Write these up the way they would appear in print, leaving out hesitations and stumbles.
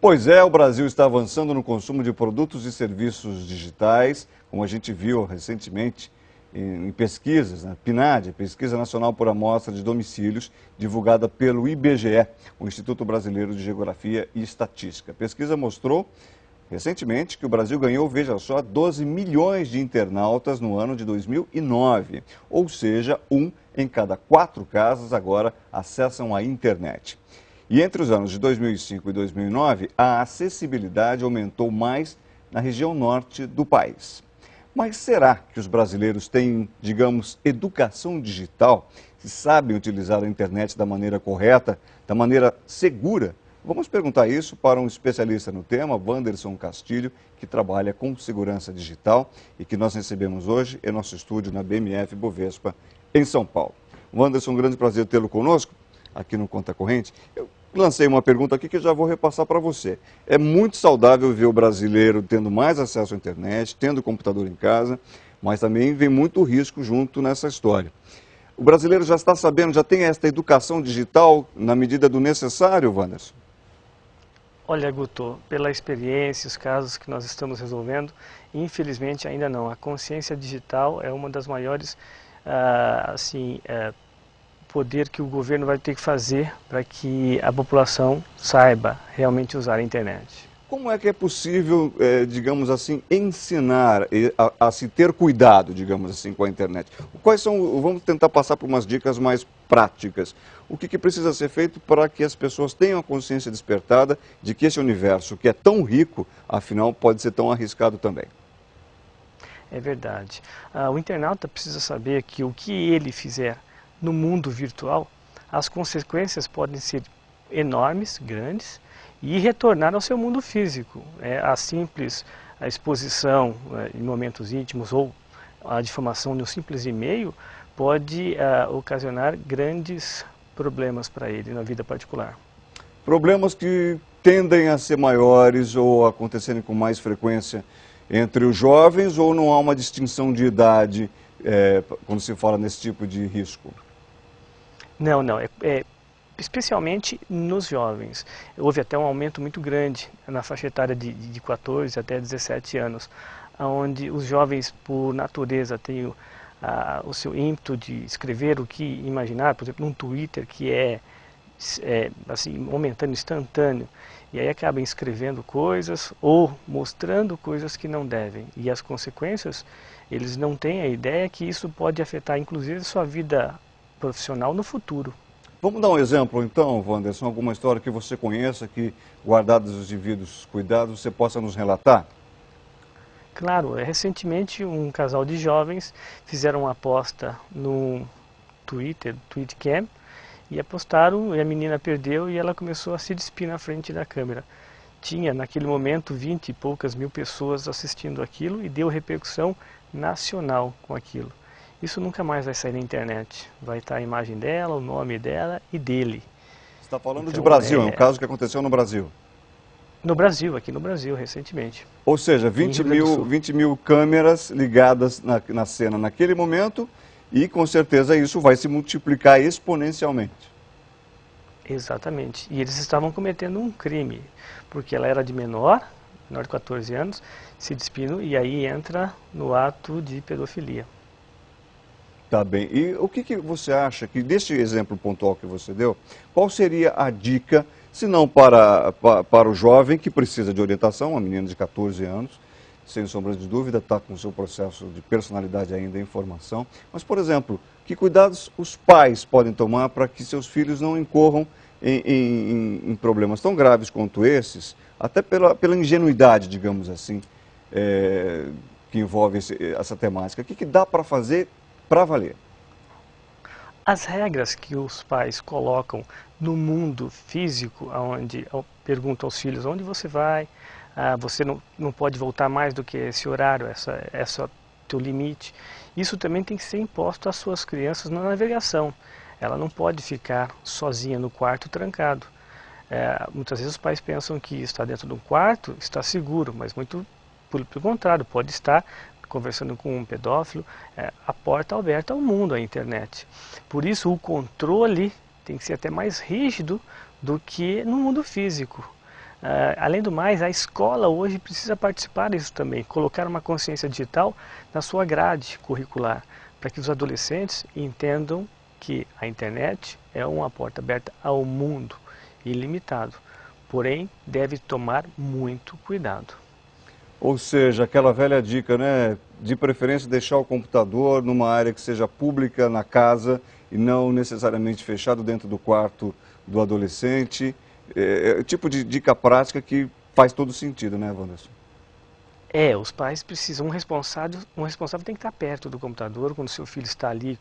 Pois é, o Brasil está avançando no consumo de produtos e serviços digitais, como a gente viu recentemente em pesquisas, na PNAD, Pesquisa Nacional por Amostra de Domicílios, divulgada pelo IBGE, o Instituto Brasileiro de Geografia e Estatística. A pesquisa mostrou recentemente que o Brasil ganhou, veja só, 12 milhões de internautas no ano de 2009, ou seja, 1 em cada 4 casas agora acessam a internet. E entre os anos de 2005 e 2009, a acessibilidade aumentou mais na região norte do país. Mas será que os brasileiros têm, digamos, educação digital? Se sabem utilizar a internet da maneira correta, da maneira segura? Vamos perguntar isso para um especialista no tema, Wanderson Castilho, que trabalha com segurança digital e que nós recebemos hoje em nosso estúdio na BMF Bovespa, em São Paulo. Wanderson, um grande prazer tê-lo conosco aqui no Conta Corrente. Eu lancei uma pergunta aqui que eu já vou repassar para você. É muito saudável ver o brasileiro tendo mais acesso à internet, tendo computador em casa, mas também vem muito risco junto nessa história. O brasileiro já está sabendo, já tem esta educação digital na medida do necessário, Wanderson? Olha, Guto, pela experiência, os casos que nós estamos resolvendo, infelizmente ainda não. A consciência digital é uma das maiores, poder que o governo vai ter que fazer para que a população saiba realmente usar a internet. Como é que é possível, digamos assim, ensinar a se ter cuidado, digamos assim, com a internet? Quais são, vamos tentar passar por umas dicas mais práticas. O que precisa ser feito para que as pessoas tenham a consciência despertada de que esse universo, que é tão rico, afinal, pode ser tão arriscado também? É verdade. O internauta precisa saber que o que ele fizer no mundo virtual, as consequências podem ser enormes, grandes, e retornar ao seu mundo físico. A exposição em momentos íntimos ou a difamação de um simples e-mail pode ocasionar grandes problemas para ele na vida particular. Problemas que tendem a ser maiores ou acontecerem com mais frequência entre os jovens, ou não há uma distinção de idade quando se fala nesse tipo de risco? Não, especialmente nos jovens. Houve até um aumento muito grande na faixa etária de 14 até 17 anos, onde os jovens, por natureza, têm o seu ímpeto de escrever o que imaginar, por exemplo, num Twitter que é assim, momentâneo, instantâneo, e aí acabam escrevendo coisas ou mostrando coisas que não devem. E as consequências, eles não têm a ideia que isso pode afetar, inclusive, sua vida profissional no futuro. Vamos dar um exemplo, então, Wanderson, alguma história que você conheça, que, guardados os devidos cuidados, você possa nos relatar? Claro, recentemente um casal de jovens fizeram uma aposta no Twitter, Tweetcam, e apostaram, e a menina perdeu e ela começou a se despir na frente da câmera. Tinha, naquele momento, 20 e poucas mil pessoas assistindo aquilo e deu repercussão nacional com aquilo. Isso nunca mais vai sair na internet. Vai estar a imagem dela, o nome dela e dele. Você está falando Então, de Brasil, é um caso que aconteceu no Brasil. No Brasil, aqui no Brasil, recentemente. Ou seja, 20 mil câmeras ligadas na cena naquele momento e com certeza isso vai se multiplicar exponencialmente. Exatamente. E eles estavam cometendo um crime, porque ela era menor de 14 anos, se despindo e aí entra no ato de pedofilia. Tá bem. E o que você acha que, deste exemplo pontual que você deu, qual seria a dica, se não para o jovem que precisa de orientação, uma menina de 14 anos, sem sombra de dúvida, está com o seu processo de personalidade ainda em formação, mas, por exemplo, que cuidados os pais podem tomar para que seus filhos não incorram em problemas tão graves quanto esses, até pela ingenuidade, digamos assim, que envolve essa temática? O que dá para fazer para valer? As regras que os pais colocam no mundo físico, onde perguntam aos filhos onde você vai, você não pode voltar mais do que esse horário, essa teu limite. Isso também tem que ser imposto às suas crianças na navegação. Ela não pode ficar sozinha no quarto trancado. Muitas vezes os pais pensam que estar dentro de um quarto está seguro, mas muito pelo contrário, pode estar conversando com um pedófilo, a porta aberta ao mundo, à internet. Por isso, o controle tem que ser até mais rígido do que no mundo físico. Além do mais, a escola hoje precisa participar disso também, colocar uma consciência digital na sua grade curricular, para que os adolescentes entendam que a internet é uma porta aberta ao mundo, ilimitado, porém deve tomar muito cuidado. Ou seja, aquela velha dica, né? De preferência deixar o computador numa área que seja pública, na casa, e não necessariamente fechado dentro do quarto do adolescente. É o tipo de dica prática que faz todo sentido, né, Wanderson? Os pais precisam, um responsável tem que estar perto do computador quando seu filho está ali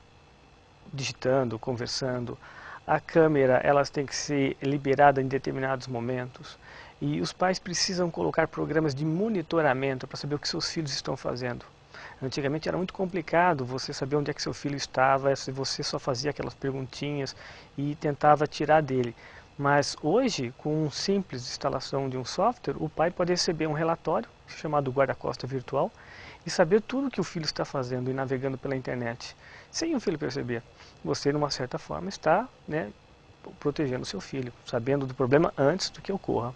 digitando, conversando. A câmera, elas têm que ser liberada em determinados momentos. E os pais precisam colocar programas de monitoramento para saber o que seus filhos estão fazendo. Antigamente era muito complicado você saber onde é que seu filho estava, se você só fazia aquelas perguntinhas e tentava tirar dele. Mas hoje, com uma simples instalação de um software, o pai pode receber um relatório, chamado guarda-costa virtual, e saber tudo que o filho está fazendo e navegando pela internet, sem o filho perceber. Você, de uma certa forma, está, né, protegendo o seu filho, sabendo do problema antes do que ocorra.